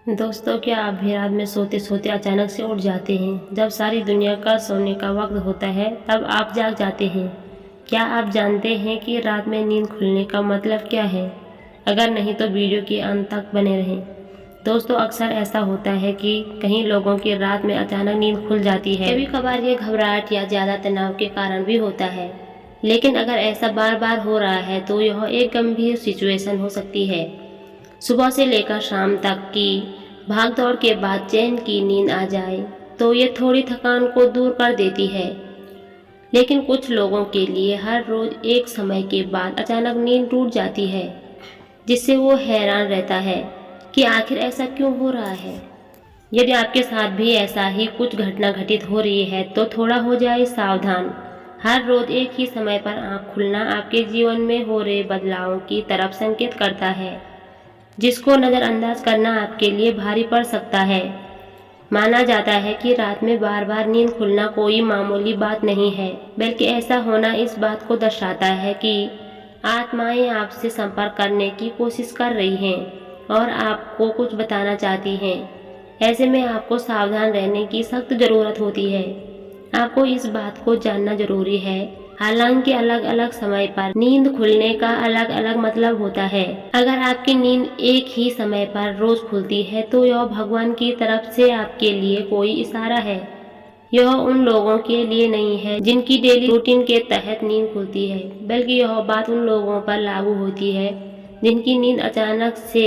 दोस्तों, क्या आप भी रात में सोते सोते अचानक से उठ जाते हैं? जब सारी दुनिया का सोने का वक्त होता है तब आप जाग जाते हैं। क्या आप जानते हैं कि रात में नींद खुलने का मतलब क्या है? अगर नहीं तो वीडियो के अंत तक बने रहें। दोस्तों, अक्सर ऐसा होता है कि कई लोगों की रात में अचानक नींद खुल जाती है। कभी कभार ये घबराहट या ज़्यादा तनाव के कारण भी होता है, लेकिन अगर ऐसा बार बार हो रहा है तो यह एक गंभीर सिचुएशन हो सकती है। सुबह से लेकर शाम तक की भाग दौड़ के बाद चैन की नींद आ जाए तो ये थोड़ी थकान को दूर कर देती है, लेकिन कुछ लोगों के लिए हर रोज एक समय के बाद अचानक नींद टूट जाती है, जिससे वो हैरान रहता है कि आखिर ऐसा क्यों हो रहा है। यदि आपके साथ भी ऐसा ही कुछ घटना घटित हो रही है तो थोड़ा हो जाए सावधान। हर रोज एक ही समय पर आँख खुलना आपके जीवन में हो रहे बदलावों की तरफ संकेत करता है, जिसको नज़रअंदाज करना आपके लिए भारी पड़ सकता है। माना जाता है कि रात में बार बार नींद खुलना कोई मामूली बात नहीं है, बल्कि ऐसा होना इस बात को दर्शाता है कि आत्माएं आपसे संपर्क करने की कोशिश कर रही हैं और आपको कुछ बताना चाहती हैं। ऐसे में आपको सावधान रहने की सख्त ज़रूरत होती है। आपको इस बात को जानना जरूरी है, हालांकि अलग अलग समय पर नींद खुलने का अलग अलग मतलब होता है। अगर आपकी नींद एक ही समय पर रोज खुलती है तो यह भगवान की तरफ से आपके लिए कोई इशारा है। यह उन लोगों के लिए नहीं है जिनकी डेली रूटीन के तहत नींद खुलती है, बल्कि यह बात उन लोगों पर लागू होती है जिनकी नींद अचानक से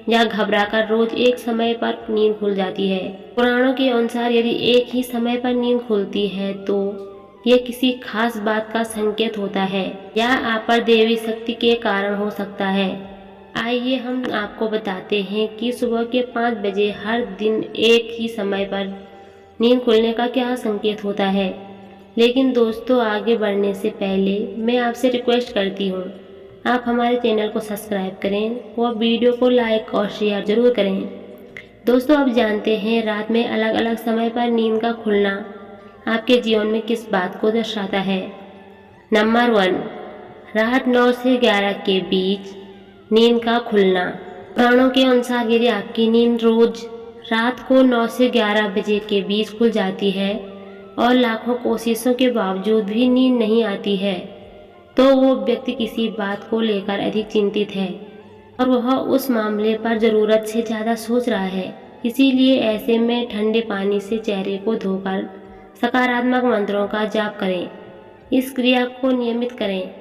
या घबराकर रोज एक समय पर नींद खुल जाती है। पुराणों के अनुसार यदि एक ही समय पर नींद खुलती है तो ये किसी खास बात का संकेत होता है या आप पर देवी शक्ति के कारण हो सकता है। आइए हम आपको बताते हैं कि सुबह के 5 बजे हर दिन एक ही समय पर नींद खुलने का क्या संकेत होता है। लेकिन दोस्तों, आगे बढ़ने से पहले मैं आपसे रिक्वेस्ट करती हूँ, आप हमारे चैनल को सब्सक्राइब करें और वीडियो को लाइक और शेयर जरूर करें। दोस्तों, अब जानते हैं रात में अलग अलग समय पर नींद का खुलना आपके जीवन में किस बात को दर्शाता है। नंबर 1, रात 9 से 11 के बीच नींद का खुलना। पुराणों के अनुसार यदि आपकी नींद रोज रात को 9 से 11 बजे के बीच खुल जाती है और लाखों कोशिशों के बावजूद भी नींद नहीं आती है तो वो व्यक्ति किसी बात को लेकर अधिक चिंतित है और वह उस मामले पर ज़रूरत से ज़्यादा सोच रहा है। इसीलिए ऐसे में ठंडे पानी से चेहरे को धोकर सकारात्मक मंत्रों का जाप करें। इस क्रिया को नियमित करें।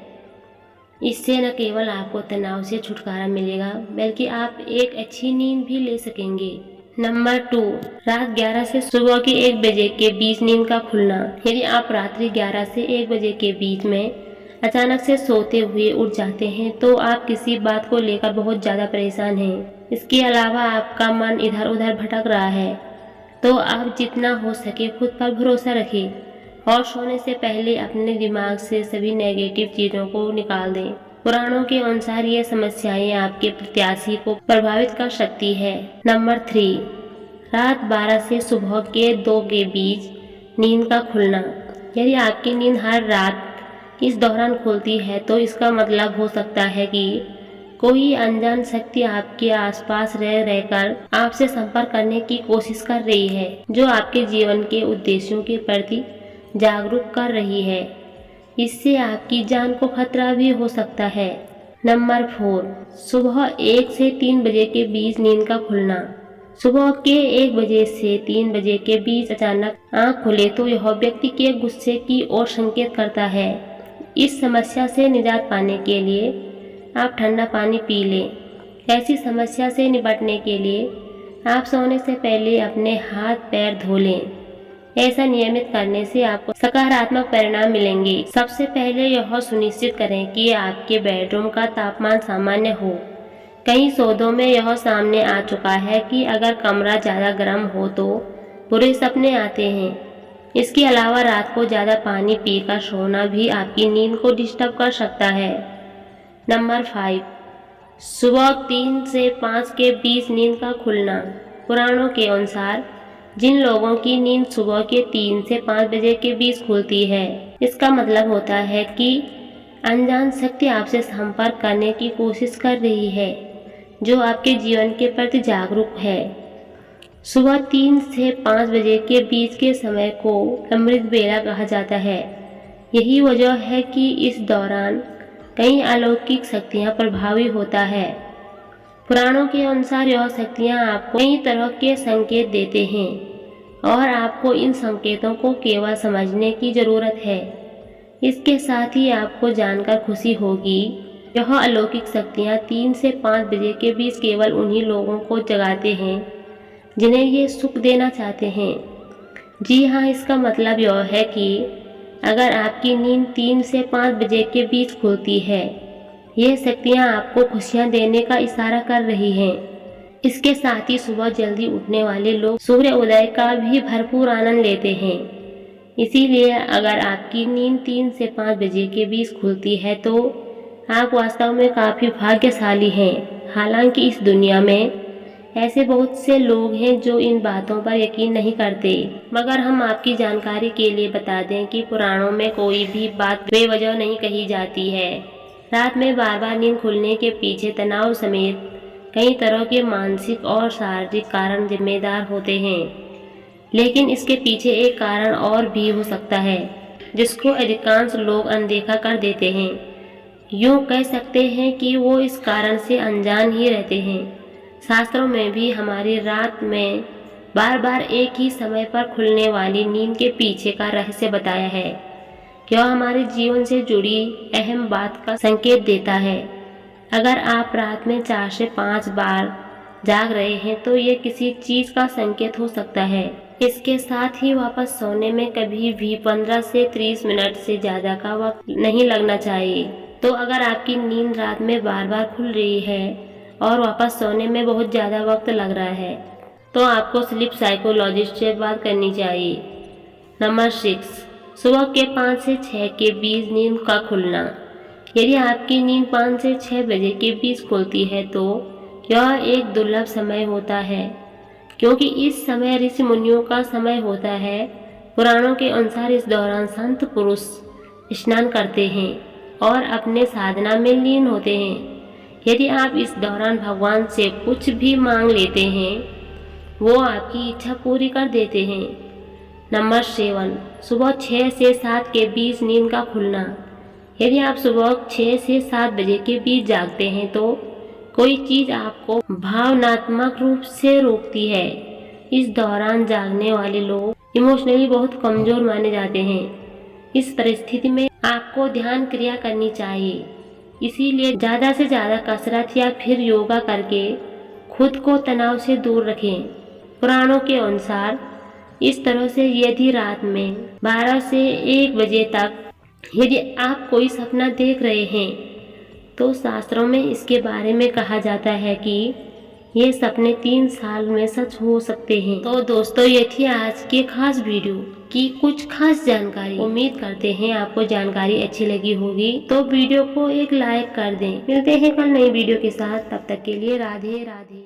इससे न केवल आपको तनाव से छुटकारा मिलेगा, बल्कि आप एक अच्छी नींद भी ले सकेंगे। नंबर 2, रात 11 से सुबह के 1 बजे के बीच नींद का खुलना। यदि आप रात्रि 11 से 1 बजे के बीच में अचानक से सोते हुए उठ जाते हैं तो आप किसी बात को लेकर बहुत ज़्यादा परेशान हैं। इसके अलावा आपका मन इधर उधर भटक रहा है, तो आप जितना हो सके खुद पर भरोसा रखें और सोने से पहले अपने दिमाग से सभी नेगेटिव चीज़ों को निकाल दें। पुराणों के अनुसार ये समस्याएं आपके प्रत्याशी को प्रभावित कर सकती है। नंबर 3, रात 12 से सुबह के 2 के बीच नींद का खुलना। यदि आपकी नींद हर रात इस दौरान खुलती है तो इसका मतलब हो सकता है कि कोई अनजान शक्ति आपके आसपास रह रहकर आपसे संपर्क करने की कोशिश कर रही है, जो आपके जीवन के उद्देश्यों के प्रति जागरूक कर रही है। इससे आपकी जान को खतरा भी हो सकता है। नंबर 4, सुबह 1 से 3 बजे के बीच नींद का खुलना। सुबह के 1 बजे से 3 बजे के बीच अचानक आँख खुले तो यह व्यक्ति के गुस्से की ओर संकेत करता है। इस समस्या से निजात पाने के लिए आप ठंडा पानी पी लें। ऐसी समस्या से निपटने के लिए आप सोने से पहले अपने हाथ पैर धो लें। ऐसा नियमित करने से आपको सकारात्मक परिणाम मिलेंगे। सबसे पहले यह सुनिश्चित करें कि आपके बेडरूम का तापमान सामान्य हो। कई शोधों में यह सामने आ चुका है कि अगर कमरा ज़्यादा गर्म हो तो बुरे सपने आते हैं। इसके अलावा रात को ज़्यादा पानी पीकर सोना भी आपकी नींद को डिस्टर्ब कर सकता है। नंबर 5, सुबह 3 से 5 के बीच नींद का खुलना। पुराणों के अनुसार जिन लोगों की नींद सुबह के 3 से 5 बजे के बीच खुलती है, इसका मतलब होता है कि अनजान शक्ति आपसे संपर्क करने की कोशिश कर रही है, जो आपके जीवन के प्रति जागरूक है। सुबह 3 से 5 बजे के बीच के समय को अमृत बेला कहा जाता है। यही वजह है कि इस दौरान कई अलौकिक शक्तियाँ प्रभावी होता है। पुराणों के अनुसार यह शक्तियाँ आपको कई तरह के संकेत देते हैं और आपको इन संकेतों को केवल समझने की ज़रूरत है। इसके साथ ही आपको जानकर खुशी होगी, यह अलौकिक शक्तियाँ 3 से 5 बजे के बीच केवल उन्हीं लोगों को जगाते हैं जिन्हें ये सुख देना चाहते हैं। जी हाँ, इसका मतलब यह है कि अगर आपकी नींद 3 से 5 बजे के बीच खुलती है, ये शक्तियाँ आपको खुशियाँ देने का इशारा कर रही हैं। इसके साथ ही सुबह जल्दी उठने वाले लोग सूर्य उदय का भी भरपूर आनंद लेते हैं। इसीलिए अगर आपकी नींद 3 से 5 बजे के बीच खुलती है तो आप वास्तव में काफ़ी भाग्यशाली हैं। हालांकि इस दुनिया में ऐसे बहुत से लोग हैं जो इन बातों पर यकीन नहीं करते, मगर हम आपकी जानकारी के लिए बता दें कि पुराणों में कोई भी बात बेवजह नहीं कही जाती है। रात में बार बार नींद खुलने के पीछे तनाव समेत कई तरह के मानसिक और शारीरिक कारण जिम्मेदार होते हैं, लेकिन इसके पीछे एक कारण और भी हो सकता है जिसको अधिकांश लोग अनदेखा कर देते हैं। यूँ कह सकते हैं कि वो इस कारण से अनजान ही रहते हैं। शास्त्रों में भी हमारी रात में बार बार एक ही समय पर खुलने वाली नींद के पीछे का रहस्य बताया है। यह हमारे जीवन से जुड़ी अहम बात का संकेत देता है। अगर आप रात में 4 से 5 बार जाग रहे हैं तो ये किसी चीज़ का संकेत हो सकता है। इसके साथ ही वापस सोने में कभी भी 15 से 30 मिनट से ज़्यादा का वक्त नहीं लगना चाहिए। तो अगर आपकी नींद रात में बार बार खुल रही है और वापस सोने में बहुत ज़्यादा वक्त लग रहा है तो आपको स्लीप साइकोलॉजिस्ट से बात करनी चाहिए। नंबर 6, सुबह के 5 से 6 के बीच नींद का खुलना। यदि आपकी नींद 5 से 6 बजे के बीच खुलती है तो यह एक दुर्लभ समय होता है, क्योंकि इस समय ऋषि मुनियों का समय होता है। पुराणों के अनुसार इस दौरान संत पुरुष स्नान करते हैं और अपने साधना में लीन होते हैं। यदि आप इस दौरान भगवान से कुछ भी मांग लेते हैं, वो आपकी इच्छा पूरी कर देते हैं। नंबर 7, सुबह 6 से 7 के बीच नींद का खुलना। यदि आप सुबह 6 से 7 बजे के बीच जागते हैं तो कोई चीज़ आपको भावनात्मक रूप से रोकती है। इस दौरान जागने वाले लोग इमोशनली बहुत कमज़ोर माने जाते हैं। इस परिस्थिति में आपको ध्यान क्रिया करनी चाहिए। इसीलिए ज़्यादा से ज़्यादा कसरत या फिर योगा करके खुद को तनाव से दूर रखें। पुराणों के अनुसार इस तरह से यदि रात में 12 से 1 बजे तक यदि आप कोई सपना देख रहे हैं तो शास्त्रों में इसके बारे में कहा जाता है कि ये सपने 3 साल में सच हो सकते हैं। तो दोस्तों, ये थी आज की खास वीडियो की कुछ खास जानकारी। उम्मीद करते हैं आपको जानकारी अच्छी लगी होगी, तो वीडियो को एक लाइक कर दें। मिलते हैं कल नई वीडियो के साथ, तब तक के लिए राधे राधे।